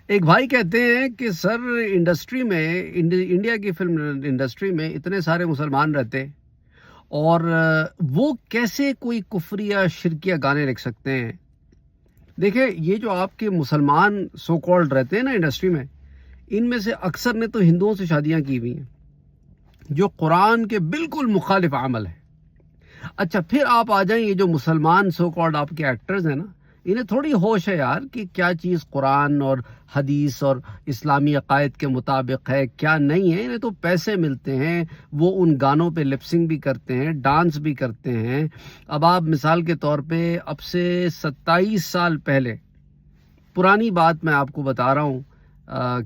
ایک بھائی کہتے ہیں کہ سر انڈسٹری میں انڈیا کی فلم انڈسٹری میں اتنے سارے مسلمان رہتے ہیں اور وہ کیسے کوئی کفری یا شرکیہ گانے لکھ سکتے ہیں. دیکھیں یہ جو آپ کے مسلمان سو کالڈ رہتے ہیں نا انڈسٹری میں، ان میں سے اکثر نے تو ہندوؤں سے شادیاں کی ہوئی ہیں جو قرآن کے بالکل مخالف عمل ہے. اچھا پھر آپ آ جائیں، یہ جو مسلمان سو کالڈ آپ کے ایکٹرز ہیں نا، انہیں تھوڑی ہوش ہے یار کہ کیا چیز قرآن اور حدیث اور اسلامی عقائد کے مطابق ہے کیا نہیں ہے. انہیں تو پیسے ملتے ہیں، وہ ان گانوں پہ لپسنگ بھی کرتے ہیں، ڈانس بھی کرتے ہیں. اب آپ مثال کے طور پہ اب سے 27 سال پہلے پرانی بات میں آپ کو بتا رہا ہوں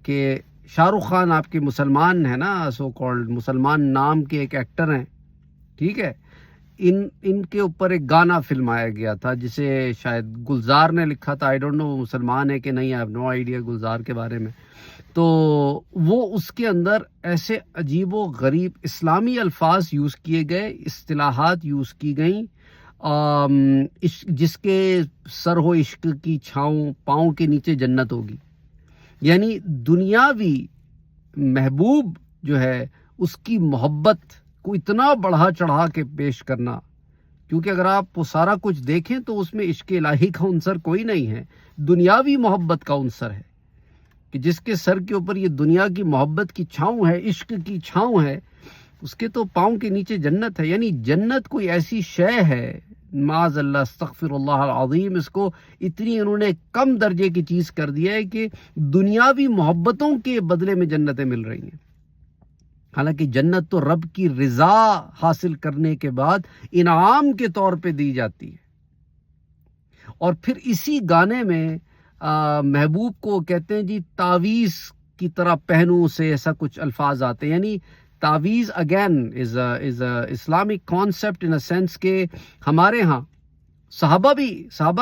کہ شاہ رخ خان آپ کے مسلمان ہیں نا، سو کالڈ مسلمان نام کے ایک ایکٹر ہیں، ٹھیک ہے. ان کے اوپر ایک گانا فلمایا گیا تھا جسے شاید گلزار نے لکھا تھا. آئی ڈونٹ نو مسلمان ہے کہ نہیں، آئی ہیو نو آئیڈیا گلزار کے بارے میں. تو وہ اس کے اندر ایسے عجیب و غریب اسلامی الفاظ یوز کیے گئے، اصطلاحات یوز کی گئیں جس کے سر ہو عشق کی چھاؤں، پاؤں کے نیچے جنت ہوگی. یعنی دنیاوی محبوب جو ہے اس کی محبت کو اتنا بڑھا چڑھا کے پیش کرنا، کیونکہ اگر آپ وہ سارا کچھ دیکھیں تو اس میں عشق الہی کا عنصر کوئی نہیں ہے، دنیاوی محبت کا عنصر ہے کہ جس کے سر کے اوپر یہ دنیا کی محبت کی چھاؤں ہے، عشق کی چھاؤں ہے، اس کے تو پاؤں کے نیچے جنت ہے. یعنی جنت کوئی ایسی شے ہے، معاذ اللہ استغفر اللہ العظیم، اس کو اتنی انہوں نے کم درجے کی چیز کر دیا ہے کہ دنیاوی محبتوں کے بدلے میں جنتیں مل رہی ہیں. حالانکہ جنت تو رب کی رضا حاصل کرنے کے بعد انعام کے طور پہ دی جاتی ہے. اور پھر اسی گانے میں محبوب کو کہتے ہیں جی تعویذ کی طرح پہنو سے ایسا کچھ الفاظ آتے ہیں. یعنی تعویذ again is Islamic concept in a sense کہ ہمارے ہاں صحابہ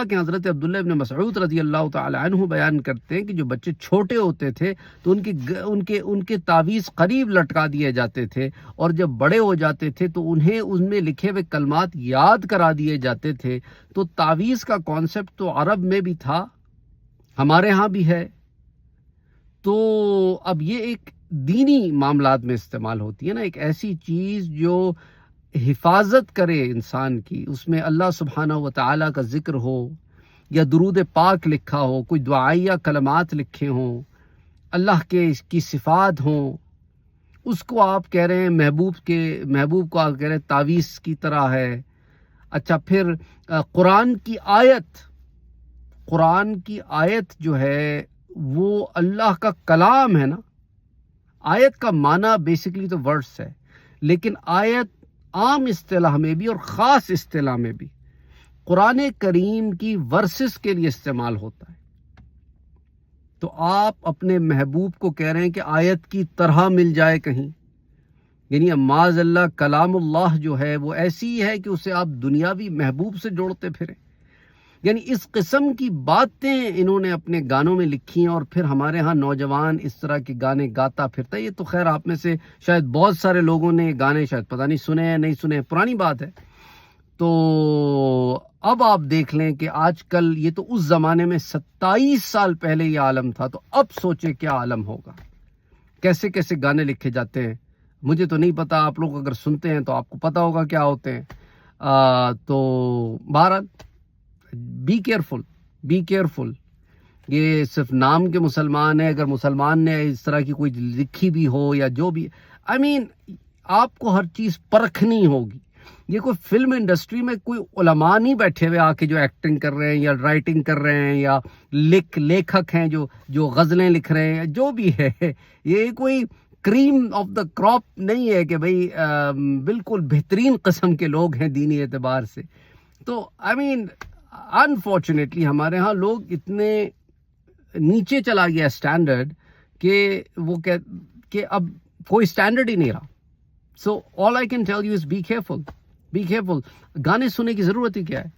کے حضرت عبداللہ ابن مسعود رضی اللہ تعالی عنہ بیان کرتے ہیں کہ جو بچے چھوٹے ہوتے تھے تو ان کے تعویذ قریب لٹکا دیے جاتے تھے، اور جب بڑے ہو جاتے تھے تو انہیں ان میں لکھے ہوئے کلمات یاد کرا دیے جاتے تھے. تو تعویذ کا کانسیپٹ تو عرب میں بھی تھا، ہمارے ہاں بھی ہے. تو اب یہ ایک دینی معاملات میں استعمال ہوتی ہے نا، ایک ایسی چیز جو حفاظت کرے انسان کی، اس میں اللہ سبحانہ و تعالیٰ کا ذکر ہو یا درود پاک لکھا ہو، کوئی دعائیہ کلمات لکھے ہوں، اللہ کے اس کی صفات ہوں، اس کو آپ کہہ رہے ہیں محبوب کو آپ کہہ رہے ہیں تعویذ کی طرح ہے. اچھا پھر قرآن کی آیت جو ہے وہ اللہ کا کلام ہے نا. آیت کا معنی بیسیکلی تو ورڈز ہے، لیکن آیت عام اصطلاح میں بھی اور خاص اصطلاح میں بھی قرآن کریم کی ورسز کے لیے استعمال ہوتا ہے. تو آپ اپنے محبوب کو کہہ رہے ہیں کہ آیت کی طرح مل جائے کہیں، یعنی معاذ اللہ کلام اللہ جو ہے وہ ایسی ہے کہ اسے آپ دنیاوی محبوب سے جوڑتے پھریں. یعنی اس قسم کی باتیں انہوں نے اپنے گانوں میں لکھی ہیں، اور پھر ہمارے ہاں نوجوان اس طرح کے گانے گاتا پھرتا ہے. یہ تو خیر آپ میں سے شاید بہت سارے لوگوں نے گانے شاید پتہ نہیں سنے ہیں نہیں سنے ہیں، پرانی بات ہے. تو اب آپ دیکھ لیں کہ آج کل یہ تو اس زمانے میں 27 سال پہلے یہ عالم تھا، تو اب سوچے کیا عالم ہوگا، کیسے کیسے گانے لکھے جاتے ہیں. مجھے تو نہیں پتا، آپ لوگ اگر سنتے ہیں تو آپ کو پتا ہوگا کیا ہوتے ہیں. تو بہرحال بی کیئرفل. یہ صرف نام کے مسلمان ہیں، اگر مسلمان نے اس طرح کی کوئی لکھی بھی ہو یا جو بھی، آپ کو ہر چیز پرکھنی ہوگی. یہ کوئی فلم انڈسٹری میں کوئی علماء نہیں بیٹھے ہوئے آ کے جو ایکٹنگ کر رہے ہیں یا رائٹنگ کر رہے ہیں یا لیکھک ہیں جو غزلیں لکھ رہے ہیں، جو بھی ہے. یہ کوئی کریم آف دا کراپ نہیں ہے کہ بھئی بالکل بہترین قسم کے لوگ ہیں دینی اعتبار سے. تو انفارچونیٹلی ہمارے ہاں لوگ اتنے نیچے چلا گیا اسٹینڈرڈ کہ اب کوئی اسٹینڈرڈ ہی نہیں رہا. So all I can tell you is be careful. گانے سننے کی ضرورت ہی کیا ہے،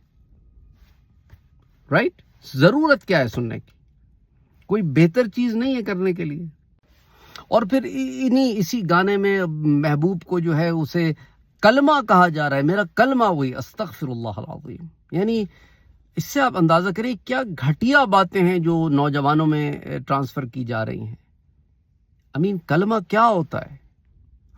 رائٹ؟ ضرورت کیا ہے سننے کی؟ کوئی بہتر چیز نہیں ہے کرنے کے لیے. اور پھر اسی گانے میں محبوب کو جو ہے اسے کلمہ کہا جا رہا ہے، میرا کلمہ وہی استغفر اللہ العظیم. یعنی اس سے آپ اندازہ کریں کیا گھٹیا باتیں ہیں جو نوجوانوں میں ٹرانسفر کی جا رہی ہیں۔ کلمہ کیا ہوتا ہے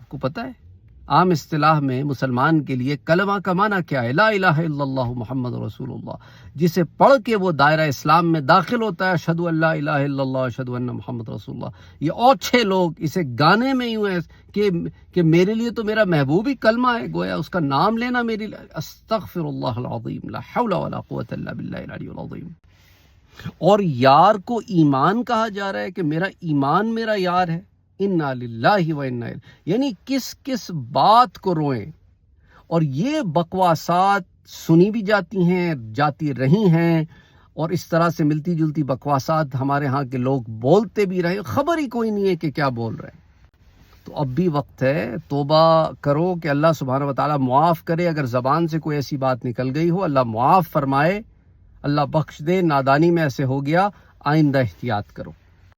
آپ کو پتہ ہے؟ عام اصطلاح میں مسلمان کے لیے کلمہ کا معنی کیا ہے؟ لا الہ الا اللہ محمد رسول اللہ، جسے پڑھ کے وہ دائرہ اسلام میں داخل ہوتا ہے، اشہد ان لا الہ الا اللہ اشہد ان محمد رسول اللہ۔ یہ اور 6 لوگ اسے گانے میں یوں ہے کہ میرے لیے تو میرا محبوب ہی کلمہ ہے، گویا اس کا نام لینا میرے لیے استغفر اللہ العظیم لا حول ولا قوۃ الا باللہ العلی العظیم۔ اور یار کو ایمان کہا جا رہا ہے کہ میرا ایمان میرا یار ہے، انا للہ و انا الیہ، یعنی کس بات کو روئیں۔ اور یہ بکواسات سنی بھی جاتی رہی ہیں، اور اس طرح سے ملتی جلتی بکواسات ہمارے ہاں کے لوگ بولتے بھی رہے، خبر ہی کوئی نہیں ہے کہ کیا بول رہے ہیں۔ تو اب بھی وقت ہے، توبہ کرو کہ اللہ سبحانہ وتعالیٰ معاف کرے۔ اگر زبان سے کوئی ایسی بات نکل گئی ہو، اللہ معاف فرمائے، اللہ بخش دے۔ نادانی میں ایسے ہو گیا، آئندہ احتیاط کرو۔